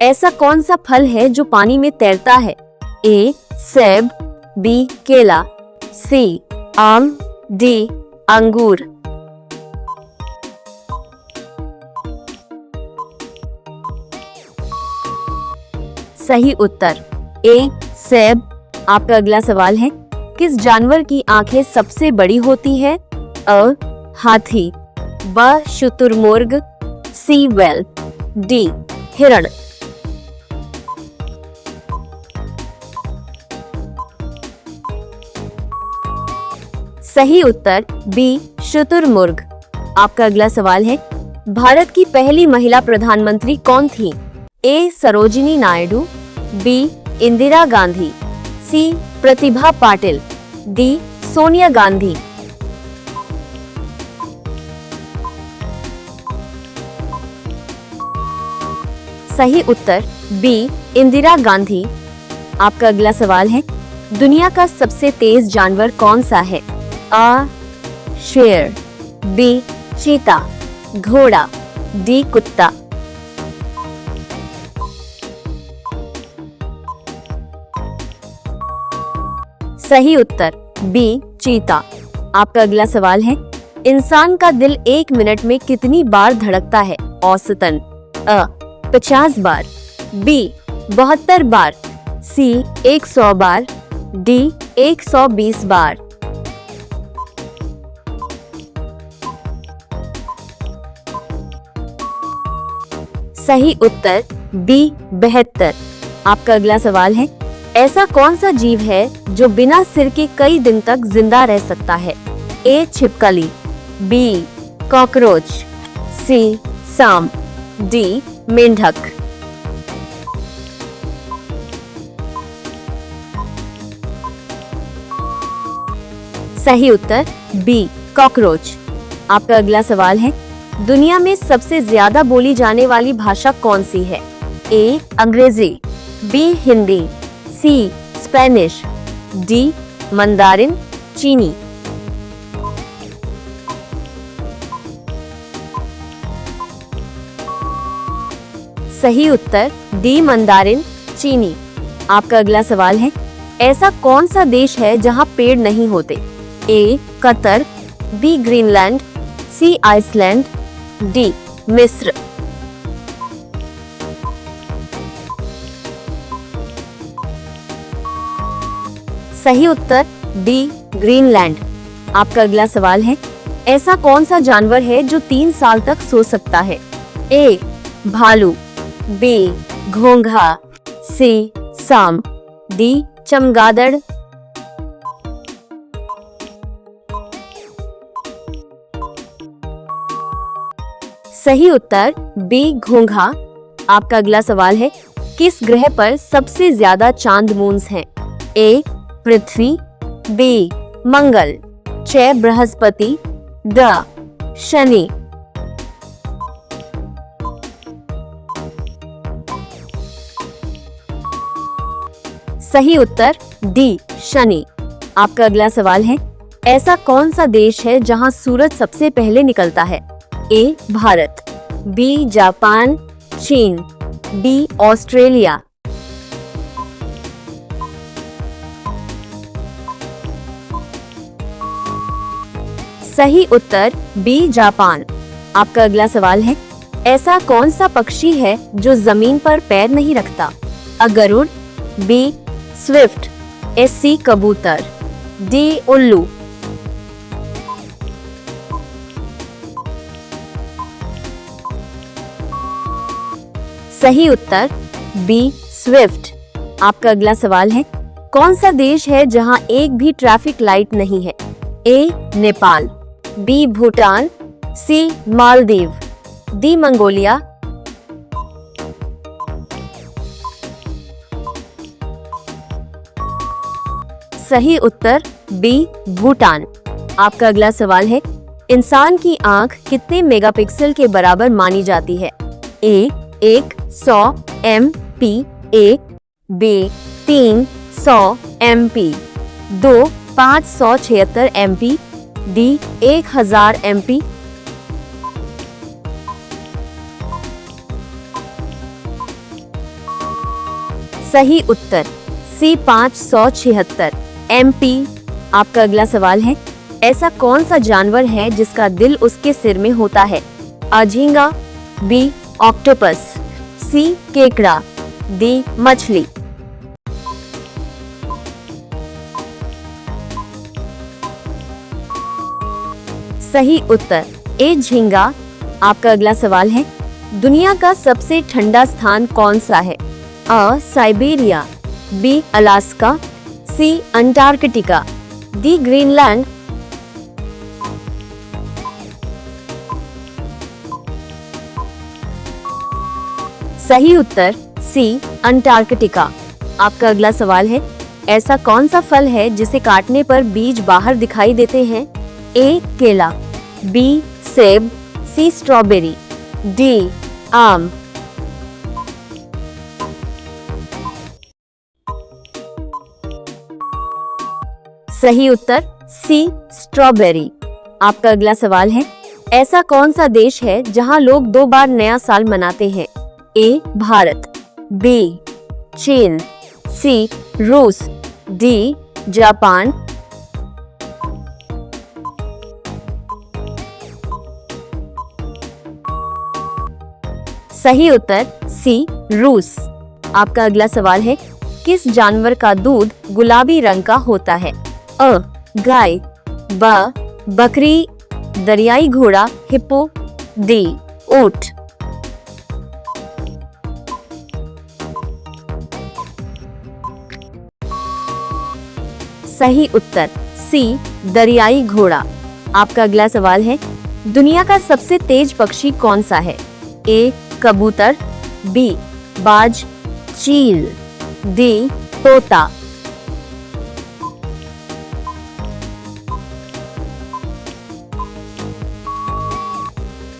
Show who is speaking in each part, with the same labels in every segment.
Speaker 1: ऐसा कौन सा फल है जो पानी में तैरता है? ए सेब, बी केला, सी आम, डी अंगूर। सही उत्तर ए सेब। आपका अगला सवाल है, किस जानवर की आंखें सबसे बड़ी होती है? अ हाथी, ब शुतुरमुर्ग, सी व्हेल, डी हिरण। सही उत्तर बी शुतुरमुर्ग। आपका अगला सवाल है, भारत की पहली महिला प्रधानमंत्री कौन थी? ए सरोजिनी नायडू, बी इंदिरा गांधी, सी प्रतिभा पाटिल, डी सोनिया गांधी। सही उत्तर बी इंदिरा गांधी। आपका अगला सवाल है, दुनिया का सबसे तेज जानवर कौन सा है? आ शेर, बी चीता, घोड़ा, डी कुत्ता। सही उत्तर बी चीता। आपका अगला सवाल है, इंसान का दिल 1 मिनट में कितनी बार धड़कता है औसतन? अ 50 बार, बी 72 बार, सी 100 बार, डी 120 बार। सही उत्तर बी 72। आपका अगला सवाल है, ऐसा कौन सा जीव है जो बिना सिर के कई दिन तक जिंदा रह सकता है? ए छिपकली, बी कॉकरोच, सी सांप, डी मेंढक। सही उत्तर बी कॉकरोच। आपका अगला सवाल है, दुनिया में सबसे ज्यादा बोली जाने वाली भाषा कौन सी है? ए अंग्रेजी, बी हिंदी, सी स्पेनिश, डी मंदारिन चीनी। सही उत्तर डी मंदारिन चीनी। आपका अगला सवाल है, ऐसा कौन सा देश है जहां पेड़ नहीं होते? ए कतर, बी ग्रीनलैंड, सी आइसलैंड, डी मिस्र। सही उत्तर डी ग्रीनलैंड। आपका अगला सवाल है, ऐसा कौन सा जानवर है जो 3 साल तक सो सकता है? ए भालू, बी घोंघा, सी सांप, डी चमगादड़। सही उत्तर बी घोंघा। आपका अगला सवाल है, किस ग्रह पर सबसे ज्यादा चांद मून्स हैं? ए पृथ्वी, बी मंगल, च बृहस्पति, ड शनि। सही उत्तर डी शनि। आपका अगला सवाल है, ऐसा कौन सा देश है जहां सूरज सबसे पहले निकलता है? ए भारत, बी जापान, चीन, डी ऑस्ट्रेलिया। सही उत्तर बी जापान। आपका अगला सवाल है, ऐसा कौन सा पक्षी है जो जमीन पर पैर नहीं रखता? अ गरुड़, बी स्विफ्ट, सी कबूतर, डी उल्लू। सही उत्तर बी स्विफ्ट। आपका अगला सवाल है, कौन सा देश है जहां एक भी ट्रैफिक लाइट नहीं है? ए नेपाल, बी भूटान, सी मालदीव, डी मंगोलिया। सही उत्तर बी भूटान। आपका अगला सवाल है, इंसान की आंख कितने मेगापिक्सल के बराबर मानी जाती है? A 100 MP, A B 300 MP, 2 576 MP, D 1000 MP। सही उत्तर सी 576। MP। आपका अगला सवाल है, ऐसा कौन सा जानवर है जिसका दिल उसके सिर में होता है? A झींगा, B ऑक्टोपस, C केकड़ा, D मछली। सही उत्तर ए झींगा। आपका अगला सवाल है, दुनिया का सबसे ठंडा स्थान कौन सा है? A Siberia, B Alaska, C Antarctica, D Greenland. सही उत्तर C अंटार्कटिका। आपका अगला सवाल है, ऐसा कौन सा फल है जिसे काटने पर बीज बाहर दिखाई देते हैं? A केला, B सेब, C स्ट्रॉबेरी, D आम। सही उत्तर C स्ट्रॉबेरी। आपका अगला सवाल है, ऐसा कौन सा देश है जहां लोग 2 बार नया साल मनाते हैं? A भारत, B चीन, C रूस, D जापान। सही उत्तर C रूस। आपका अगला सवाल है, किस जानवर का दूध गुलाबी रंग का होता है? A गाय, B बकरी, दरियाई घोड़ा, हिप्पो, D ऊंट। सही उत्तर C दरियाई घोड़ा। आपका अगला सवाल है, दुनिया का सबसे तेज पक्षी कौन सा है? A कबूतर, B बाज, चील, D तोता।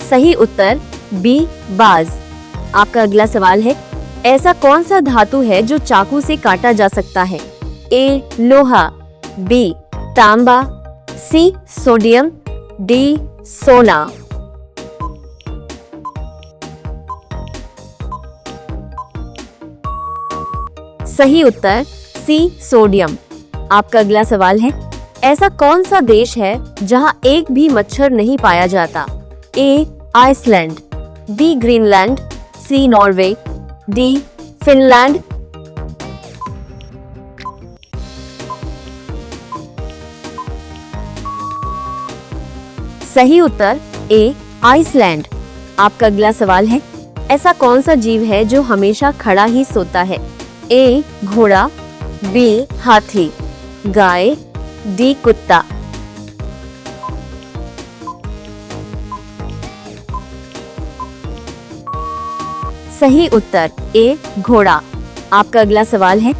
Speaker 1: सही उत्तर B बाज। आपका अगला सवाल है, ऐसा कौन सा धातु है जो चाकू से काटा जा सकता है? A लोहा, B तांबा, C सोडियम, D सोना। सही उत्तर C सोडियम। आपका अगला सवाल है, ऐसा कौन सा देश है जहां एक भी मच्छर नहीं पाया जाता? A Iceland, B Greenland, C Norway, D Finland. सही उत्तर A आइसलैंड। आपका अगला सवाल है, ऐसा कौन सा जीव है जो हमेशा खड़ा ही सोता है? A घोड़ा, B हाथी, गाय, D कुत्ता। सही उत्तर A घोड़ा। आपका अगला सवाल है,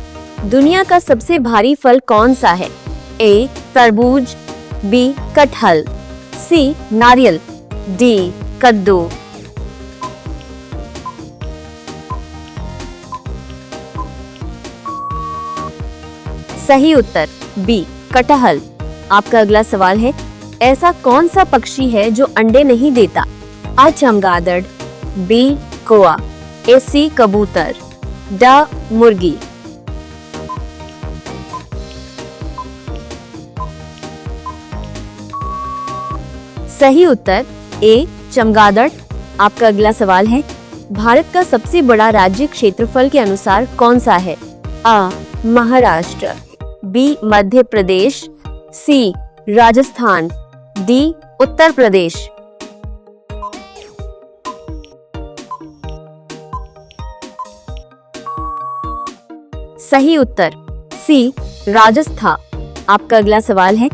Speaker 1: दुनिया का सबसे भारी फल कौन सा है? A तरबूज, B कटहल, C नारियल, D कद्दू। सही उत्तर B कटहल। आपका अगला सवाल है, ऐसा कौन सा पक्षी है जो अंडे नहीं देता? A चमगादड़, B कौआ, C कबूतर, D मुर्गी। सही उत्तर A चमगादड़। आपका अगला सवाल है, भारत का सबसे बड़ा राज्य क्षेत्रफल के अनुसार कौन सा है? A Maharashtra, B Madhya Pradesh, C Rajasthan, D Uttar Pradesh. सही उत्तर C राजस्थान। आपका अगला सवाल है,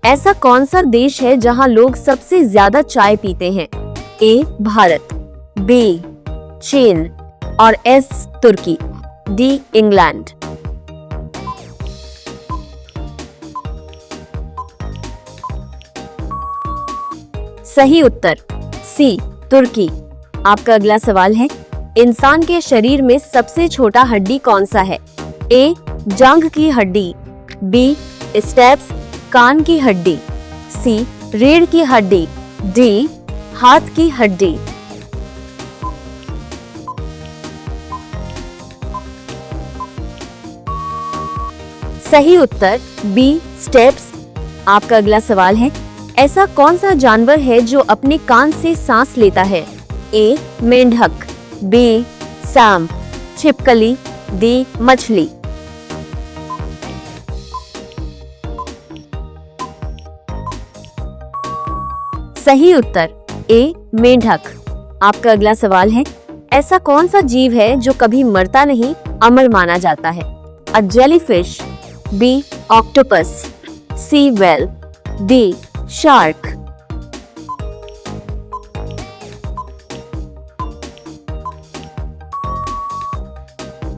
Speaker 1: ऐसा कौन सा देश है जहां लोग सबसे ज्यादा चाय पीते हैं? A भारत, B चीन और S तुर्की, D इंग्लैंड। सही उत्तर C तुर्की। आपका अगला सवाल है, इंसान के शरीर में सबसे छोटा हड्डी कौन सा है? A जांघ की हड्डी, B स्टेप्स कान की हड्डी, C रीढ़ की हड्डी, D हाथ की हड्डी। सही उत्तर बी स्टेप्स। आपका अगला सवाल है, ऐसा कौन सा जानवर है जो अपने कान से सांस लेता है? ए मेंढक, बी सांप, छिपकली, डी मछली। सही उत्तर ए मेंढक। आपका अगला सवाल है, ऐसा कौन सा जीव है जो कभी मरता नहीं, अमर माना जाता है? अ जेलीफिश, बी ऑक्टोपस, सी व्हेल, डी शार्क।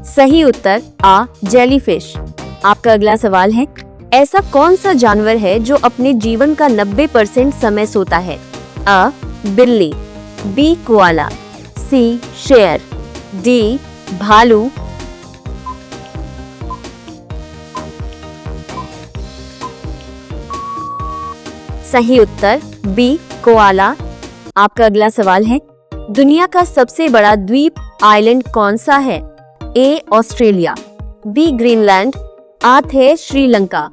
Speaker 1: सही उत्तर आ जेलीफिश। आपका अगला सवाल है, ऐसा कौन सा जानवर है जो अपने जीवन का 90% समय सोता है? अ बिल्ली, बी कोआला, सी शेर, डी भालू। सही उत्तर बी कोआला। आपका अगला सवाल है, दुनिया का सबसे बड़ा द्वीप आइलैंड कौन सा है? ए ऑस्ट्रेलिया, बी ग्रीनलैंड, आठ है श्रीलंका,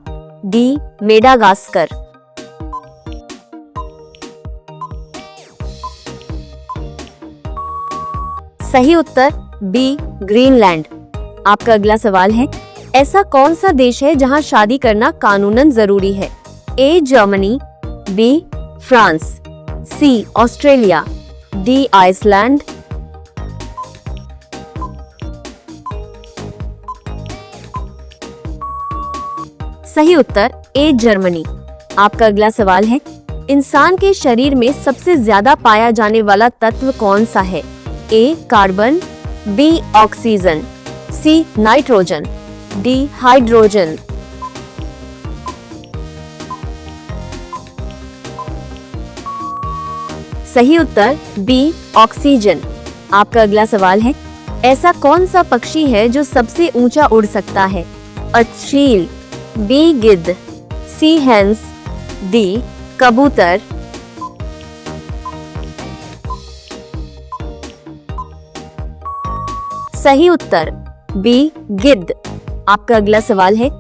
Speaker 1: डी मेडागास्कर। सही उत्तर बी ग्रीनलैंड। आपका अगला सवाल है, ऐसा कौन सा देश है जहां शादी करना कानूनन जरूरी है? A Germany, B France, C Australia, D Iceland. सही उत्तर ए जर्मनी। आपका अगला सवाल है, इंसान के शरीर में सबसे ज्यादा पाया जाने वाला तत्व कौन सा है? A carbon, B oxygen, C nitrogen, D hydrogen. सही उत्तर बी ऑक्सीजन। आपका अगला सवाल है, ऐसा कौन सा पक्षी है जो सबसे ऊंचा उड़ सकता है? अ चील, बी गिद्ध, सी हैंस, डी कबूतर। सही उत्तर बी गिद्ध। आपका अगला सवाल है,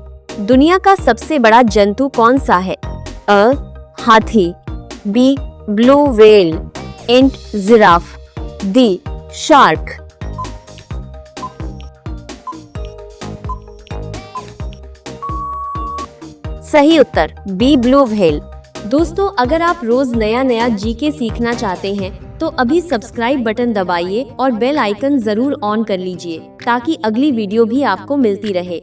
Speaker 1: दुनिया का सबसे बड़ा जंतु कौन सा है? अ हाथी, B blue whale, and giraffe, D shark. सही उत्तर बी ब्लू व्हेल। दोस्तों, अगर आप रोज नया नया जीके सीखना चाहते हैं तो अभी सब्सक्राइब बटन दबाइए और बेल आइकन जरूर ऑन कर लीजिए ताकि अगली वीडियो भी आपको मिलती रहे।